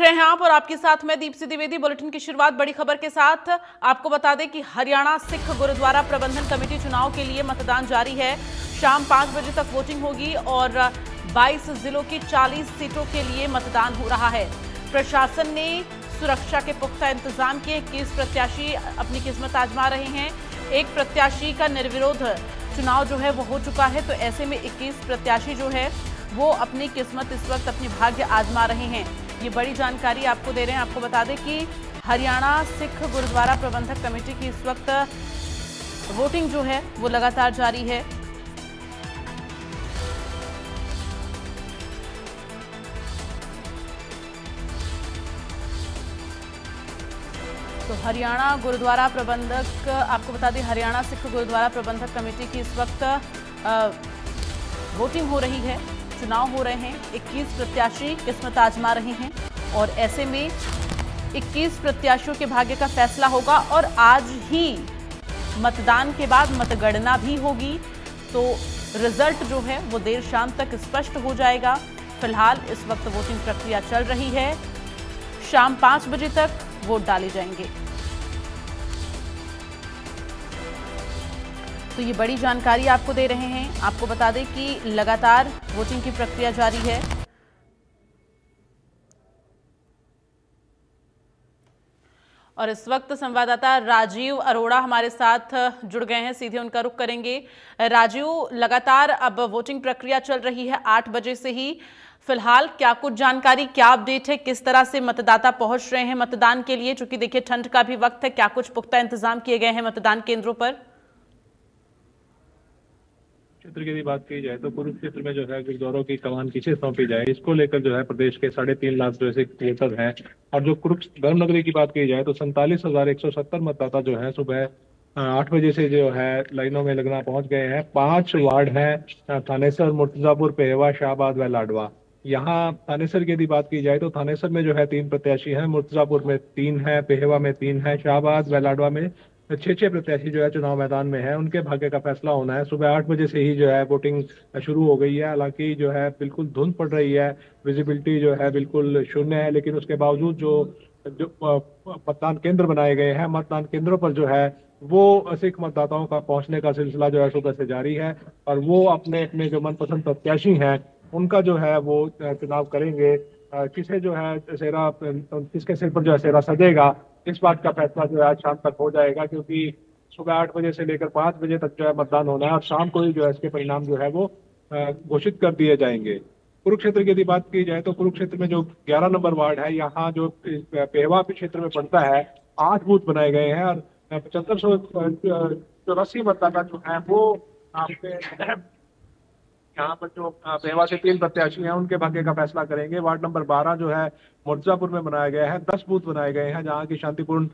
रहे हैं आप और आपके साथ मैं दीप्ति द्विवेदी। बुलेटिन की शुरुआत बड़ी खबर के साथ। आपको बता दें कि हरियाणा सिख गुरुद्वारा प्रबंधन कमेटी चुनाव के लिए मतदान जारी है। शाम 5 बजे तक वोटिंग होगी और 22 जिलों की 40 सीटों के लिए मतदान हो रहा है। प्रशासन ने सुरक्षा के पुख्ता इंतजाम किए। 21 प्रत्याशी अपनी किस्मत आजमा रहे हैं। एक प्रत्याशी का निर्विरोध चुनाव जो है वो हो चुका है, तो ऐसे में 21 प्रत्याशी जो है वो अपनी किस्मत इस वक्त अपनी भाग्य आजमा रहे हैं। ये बड़ी जानकारी आपको दे रहे हैं। आपको बता दें कि हरियाणा सिख गुरुद्वारा प्रबंधक कमेटी की इस वक्त वोटिंग जो है वो लगातार जारी है। तो हरियाणा गुरुद्वारा प्रबंधक, आपको बता दें हरियाणा सिख गुरुद्वारा प्रबंधक कमेटी की इस वक्त वोटिंग हो रही है, चुनाव हो रहे हैं। 21 प्रत्याशी किस्मत आजमा रहे हैं और ऐसे में 21 प्रत्याशियों के भाग्य का फैसला होगा और आज ही मतदान के बाद मतगणना भी होगी, तो रिजल्ट जो है वो देर शाम तक स्पष्ट हो जाएगा। फिलहाल इस वक्त वोटिंग प्रक्रिया चल रही है। शाम 5 बजे तक वोट डाले जाएंगे। तो ये बड़ी जानकारी आपको दे रहे हैं। आपको बता दें कि लगातार वोटिंग की प्रक्रिया जारी है। और इस वक्त संवाददाता राजीव अरोड़ा हमारे साथ जुड़ गए हैं, सीधे उनका रुख करेंगे। राजीव, लगातार अब वोटिंग प्रक्रिया चल रही है 8 बजे से ही। फिलहाल क्या कुछ जानकारी, क्या अपडेट है, किस तरह से मतदाता पहुंच रहे हैं मतदान के लिए? चूंकि देखिए ठंड का भी वक्त है, क्या कुछ पुख्ता इंतजाम किए गए हैं मतदान केंद्रों पर? क्षेत्र की बात की जाए तो कुरुक्षेत्र में जो है गुरुद्वारों की कमान किसे सौंपी जाए, इसको लेकर जो है प्रदेश के 3.5 लाख जो है वोटर हैं। और जो कुरुक्षेत्र धर्मनगरी की बात की जाए तो 47,170 मतदाता जो है सुबह 8 बजे से जो है लाइनों में लगना पहुंच गए हैं। 5 वार्ड हैं, थानेसर, मुर्तजापुर, पेहवा, शाहबाद व लाडवा। यहाँ थानेसर की यदि बात की जाए तो थानेसर में जो है 3 प्रत्याशी हैं, मुर्तजापुर में 3 है, पेहवा में 3 है, शाहबाद व लाडवा में 6 प्रत्याशी जो है चुनाव मैदान में है। उनके भाग्य का फैसला होना है। सुबह 8 बजे से ही जो है वोटिंग शुरू हो गई है। हालांकि जो है बिल्कुल धुंध पड़ रही है, विजिबिलिटी जो है बिल्कुल शून्य है, लेकिन उसके बावजूद जो मतदान केंद्र बनाए गए हैं, मतदान केंद्रों पर जो है वो सिख मतदाताओं का पहुंचने का सिलसिला जो है सुबह से जारी है और वो अपने अपने जो मनपसंद प्रत्याशी हैं उनका जो है वो चुनाव करेंगे। किसे जो है सेहरा, किसके सिर पर जो है सेहरा सजेगा, इस बात का फैसला जो है आज शाम तक हो जाएगा, क्योंकि सुबह 8 बजे से लेकर 5 बजे तक जो है मतदान होना है और शाम को ही जो है इसके परिणाम जो है वो घोषित कर दिए जाएंगे। कुरुक्षेत्र की यदि बात की जाए तो कुरुक्षेत्र में जो 11 नंबर वार्ड है, यहाँ जो पेहवा क्षेत्र में पड़ता है, 8 बूथ बनाए गए हैं और 7584 मतदाता जो है वो यहाँ पर जो पेहवा से 3 प्रत्याशी हैं उनके भाग्य का फैसला करेंगे। वार्ड नंबर 12 जो है मुर्तजापुर में बनाया गया है, 10 बूथ बनाए गए हैं जहाँ की शांतिपूर्ण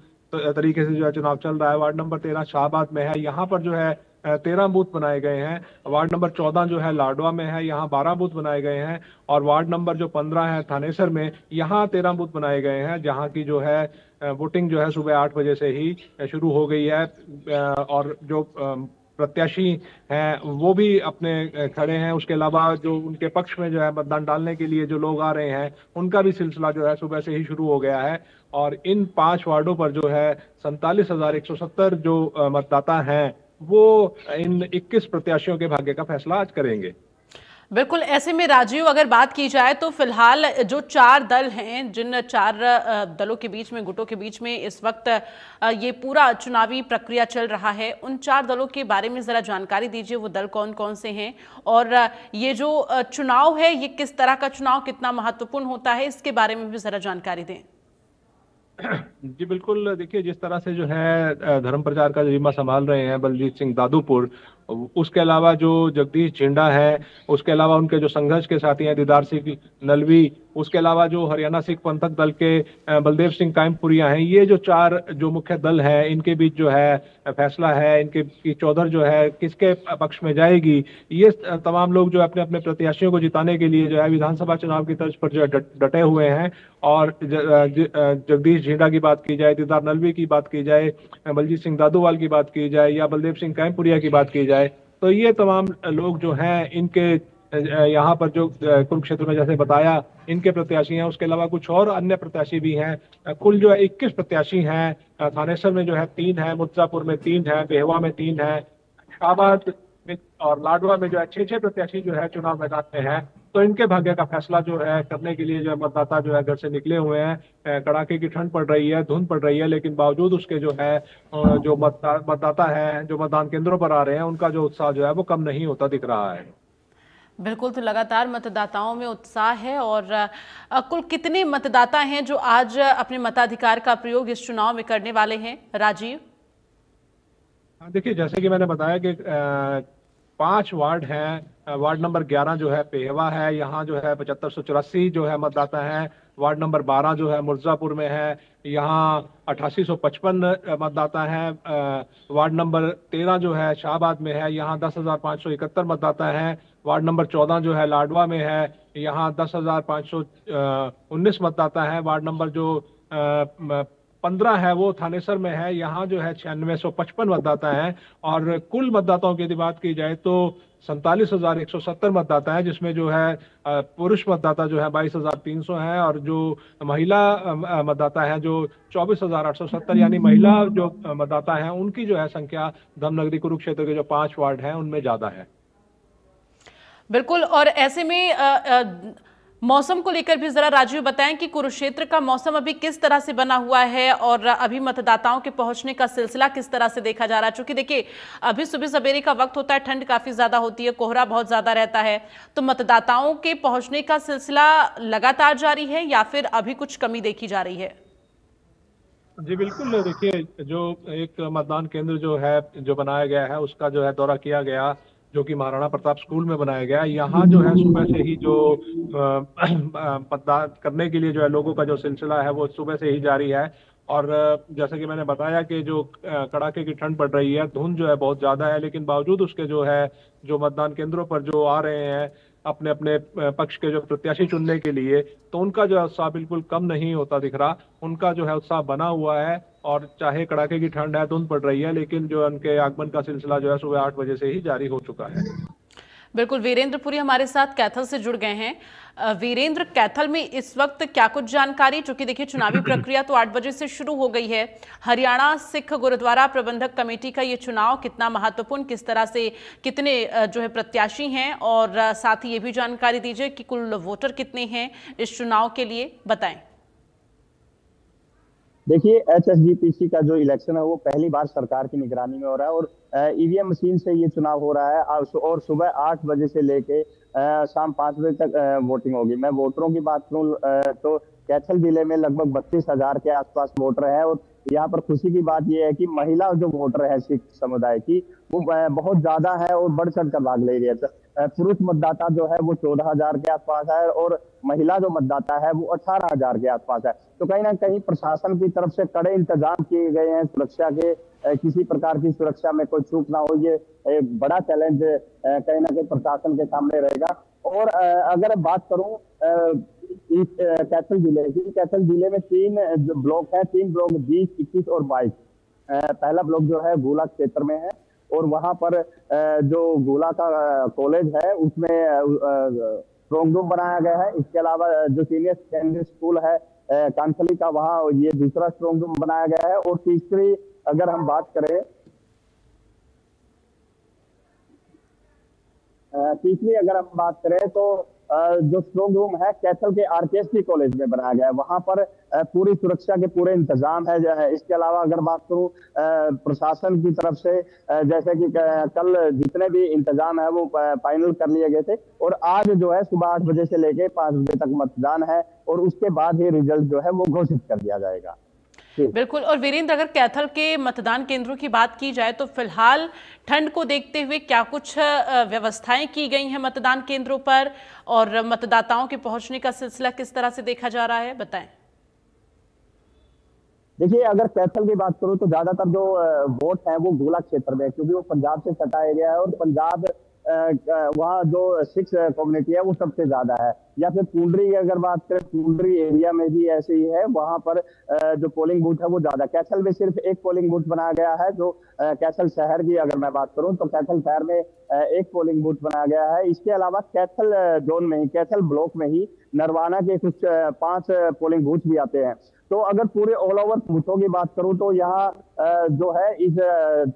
तरीके से जो है चुनाव चल रहा है। वार्ड नंबर 13 शाहबाद में है, यहाँ पर जो है 13 बूथ बनाए गए हैं। वार्ड नंबर 14 जो है लाडवा में है, यहाँ 12 बूथ बनाए गए हैं। और वार्ड नंबर जो 15 है थानेसर में, यहाँ 13 बूथ बनाए गए हैं, जहाँ की जो है वोटिंग जो है सुबह 8 बजे से ही शुरू हो गई है। और जो प्रत्याशी हैं वो भी अपने खड़े हैं। उसके अलावा जो उनके पक्ष में जो है मतदान डालने के लिए जो लोग आ रहे हैं उनका भी सिलसिला जो है सुबह से ही शुरू हो गया है। और इन 5 वार्डों पर जो है 47,170 जो मतदाता हैं वो इन 21 प्रत्याशियों के भाग्य का फैसला आज करेंगे। बिल्कुल। ऐसे में राजीव, अगर बात की जाए तो फिलहाल जो 4 दल हैं, जिन 4 दलों के बीच में, गुटों के बीच में इस वक्त ये पूरा चुनावी प्रक्रिया चल रहा है, उन 4 दलों के बारे में जरा जानकारी दीजिए। वो दल कौन कौन से हैं और ये जो चुनाव है ये किस तरह का चुनाव, कितना महत्वपूर्ण होता है, इसके बारे में भी जरा जानकारी दें। जी बिल्कुल। देखिए, जिस तरह से जो है धर्म प्रचार का जिम्मा संभाल रहे हैं बलजीत सिंह दादूपुर, उसके अलावा जो जगदीश झिंडा है, उसके अलावा उनके जो संघर्ष के साथी हैं दीदार सिंह नलवी, उसके अलावा जो हरियाणा सिख पंथक दल के बलदेव सिंह कायमपुरिया हैं, ये जो 4 जो मुख्य दल हैं इनके बीच जो है फैसला है। इनके की चौधर जो है किसके पक्ष में जाएगी, ये तमाम लोग जो अपने अपने प्रत्याशियों को जिताने के लिए जो है विधानसभा चुनाव की तर्ज पर जो है डटे हुए हैं। और जगदीश झिंडा की बात की जाए, दीदार नलवी की बात की जाए, बलजीत सिंह दादूवाल की बात की जाए या बलदेव सिंह कायमपुरिया की बात की जाए, तो ये तमाम लोग जो हैं इनके यहाँ पर जो कुरुक्षेत्र में जैसे बताया इनके प्रत्याशी हैं, उसके अलावा कुछ और अन्य प्रत्याशी भी हैं। कुल जो है 21 प्रत्याशी हैं। थानेसर में जो है 3 है, मुर्जापुर में 3 है, बेहवा में 3 है, शाहबाद में और लाडवा में जो है 6 प्रत्याशी जो है चुनाव मैदान में है। तो इनके भाग्य का फैसला जो है करने के लिए जो है मतदाता जो है घर से निकले हुए हैं। कड़ाके की ठंड पड़ रही है, धुंध पड़ रही है, लेकिन बावजूद उसके जो है जो मतदाता है जो मतदान केंद्रों पर आ रहे हैं, उनका जो उत्साह जो है वो कम नहीं होता दिख रहा है। बिल्कुल, तो लगातार मतदाताओं में उत्साह है। और कुल कितने मतदाता हैं जो आज अपने मताधिकार का प्रयोग इस चुनाव में करने वाले हैं, राजीव? देखिए, जैसे कि मैंने बताया कि 5 वार्ड हैं। वार्ड नंबर 11 जो है पेहवा है, यहाँ जो है 7584 जो है मतदाता हैं। वार्ड नंबर 12 जो है मिर्जापुर में है, यहाँ 8855 मतदाता हैं। वार्ड नंबर 13 जो है शाहबाद में है, यहाँ 10,571 मतदाता हैं। वार्ड नंबर 14 जो है लाडवा में है, यहाँ 10,519 मतदाता हैं। वार्ड नंबर जो 15 है वो थानेसर में है, यहाँ जो है 9655 मतदाता हैं। और कुल मतदाताओं की यदि बात की जाए तो 47,170 मतदाता है, जिसमें जो है पुरुष मतदाता जो है 22,300 हैं और जो महिला मतदाता है जो 24,870, यानी महिला जो मतदाता हैं उनकी जो है संख्या धर्मनगरी कुरुक्षेत्र के जो 5 वार्ड हैं उनमें ज्यादा है। बिल्कुल, और ऐसे में मौसम को लेकर भी जरा राजीव बताएं कि कुरुक्षेत्र का मौसम अभी किस तरह से बना हुआ है और अभी मतदाताओं के पहुंचने का सिलसिला किस तरह से देखा जा रहा है। चूंकि देखिए, अभी सुबह सवेरे का वक्त होता है, ठंड काफी ज्यादा होती है, कोहरा बहुत ज्यादा रहता है, तो मतदाताओं के पहुंचने का सिलसिला लगातार जारी है या फिर अभी कुछ कमी देखी जा रही है? जी बिल्कुल, देखिए, जो एक मतदान केंद्र जो है जो बनाया गया है उसका जो है दौरा किया गया, जो कि महाराणा प्रताप स्कूल में बनाया गया। यहाँ जो है सुबह से ही जो मतदान करने के लिए जो है लोगों का जो सिलसिला है वो सुबह से ही जारी है। और जैसे कि मैंने बताया कि जो कड़ाके की ठंड पड़ रही है, धुंध जो है बहुत ज्यादा है, लेकिन बावजूद उसके जो है जो मतदान केंद्रों पर जो आ रहे हैं अपने अपने पक्ष के जो प्रत्याशी चुनने के लिए, तो उनका जो है उत्साह बिल्कुल कम नहीं होता दिख रहा। उनका जो है उत्साह बना हुआ है और चाहे कड़ाके की ठंड है, धुंध पड़ रही है, लेकिन जो उनके आगमन का सिलसिला जो है सुबह 8 बजे से ही जारी हो चुका है। बिल्कुल, वीरेंद्र पुरी हमारे साथ कैथल से जुड़ गए हैं। वीरेंद्र, कैथल में इस वक्त क्या कुछ जानकारी? चूंकि देखिए, चुनावी प्रक्रिया तो 8 बजे से शुरू हो गई है। हरियाणा सिख गुरुद्वारा प्रबंधक कमेटी का ये चुनाव कितना महत्वपूर्ण, किस तरह से कितने जो है प्रत्याशी हैं, और साथ ही ये भी जानकारी दीजिए कि कुल वोटर कितने हैं इस चुनाव के लिए, बताएं। देखिए, HSGPC का जो इलेक्शन है वो पहली बार सरकार की निगरानी में हो रहा है और ईवीएम मशीन से ये चुनाव हो रहा है और सुबह 8 बजे से लेके शाम 5 बजे तक वोटिंग होगी। मैं वोटरों की बात करूं तो कैथल जिले में लगभग 32,000 के आसपास वोटर हैं और यहाँ पर खुशी की बात यह है कि महिला जो वोटर है सिख समुदाय की वो बहुत ज्यादा है और बढ़ चढ़ कर भाग ले रही है। पुरुष मतदाता जो है वो 14,000 के आसपास है और महिला जो मतदाता है वो 18,000 के आसपास है। तो कहीं ना कहीं प्रशासन की तरफ से कड़े इंतजाम किए गए हैं सुरक्षा के। किसी प्रकार की सुरक्षा में कोई चूक ना हो, ये एक बड़ा चैलेंज कहीं ना कहीं प्रशासन के सामने रहेगा। और अगर बात करूं कैथल जिले की, कैथल जिले में 3 ब्लॉक है, 3 ब्लॉक 20, 21 और 22। पहला ब्लॉक जो है गोला क्षेत्र में है और वहां पर जो गोला का कॉलेज है उसमें स्ट्रॉन्ग रूम बनाया गया है। इसके अलावा जो सीनियर सेकेंडरी स्कूल है कांसली का, वहाँ ये दूसरा स्ट्रॉन्ग रूम बनाया गया है। और तीसरी अगर हम बात करें तो जो स्ट्रॉन्ग रूम है कैथल के RKST कॉलेज में बनाया गया है, वहां पर पूरी सुरक्षा के पूरे इंतजाम है। इसके अलावा अगर बात करूं प्रशासन की तरफ से, जैसे कि कल जितने भी इंतजाम है वो फाइनल कर लिए गए थे और आज जो है सुबह 8 बजे से लेके 5 बजे तक मतदान है और उसके बाद ही रिजल्ट जो है वो घोषित कर दिया जाएगा। बिल्कुल, और वीरेंद्र, अगर कैथल के मतदान केंद्रों की बात की जाए तो फिलहाल ठंड को देखते हुए क्या कुछ व्यवस्थाएं की गई हैं मतदान केंद्रों पर, और मतदाताओं के पहुंचने का सिलसिला किस तरह से देखा जा रहा है, बताएं। देखिए, अगर कैथल की बात करूं तो ज्यादातर जो वोट है वो गोला क्षेत्र में है, क्योंकि वो पंजाब से सटा एरिया है और पंजाब वहाँ जो सिख कम्युनिटी है वो सबसे ज्यादा है। या फिर पुंडरी की अगर बात करें, पुंडरी एरिया में भी ऐसे ही है, वहां पर जो पोलिंग बूथ है वो ज्यादा। कैथल में सिर्फ एक पोलिंग बूथ बनाया गया है। जो कैथल शहर की अगर मैं बात करूं तो कैथल शहर में एक पोलिंग बूथ बनाया गया है। इसके अलावा कैथल जोन में ही, कैथल ब्लॉक में ही नरवाना के कुछ 5 पोलिंग बूथ भी आते हैं। तो अगर पूरे ऑल ओवर बूथों की बात करूं तो यहाँ जो है इस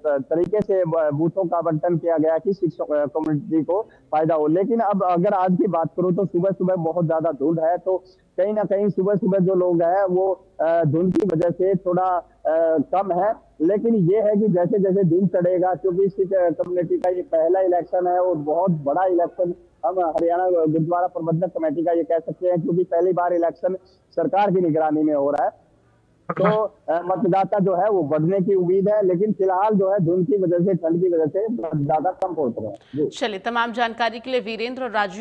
तरीके से बूथों का आवंटन किया गया कि सिख कम्युनिटी को फायदा हो। लेकिन अब अगर आज की बात करूं तो सुबह सुबह बहुत ज्यादा धुंध है, तो कहीं ना कहीं सुबह सुबह जो लोग हैं वो धुंध की वजह से थोड़ा कम है। लेकिन ये है कि जैसे जैसे दिन चढ़ेगा, क्योंकि सिख कम्युनिटी का ये पहला इलेक्शन है और बहुत बड़ा इलेक्शन हम हरियाणा गुरुद्वारा प्रबंधक कमेटी का ये कह सकते हैं, क्योंकि पहली बार इलेक्शन सरकार की निगरानी में हो रहा है। तो मतदाता जो है वो बढ़ने की उम्मीद है, लेकिन फिलहाल जो है धुंध की वजह से, ठंड की वजह से ज्यादा कम पहुंच रहे हैं। चलिए, तमाम जानकारी के लिए वीरेंद्र और राजू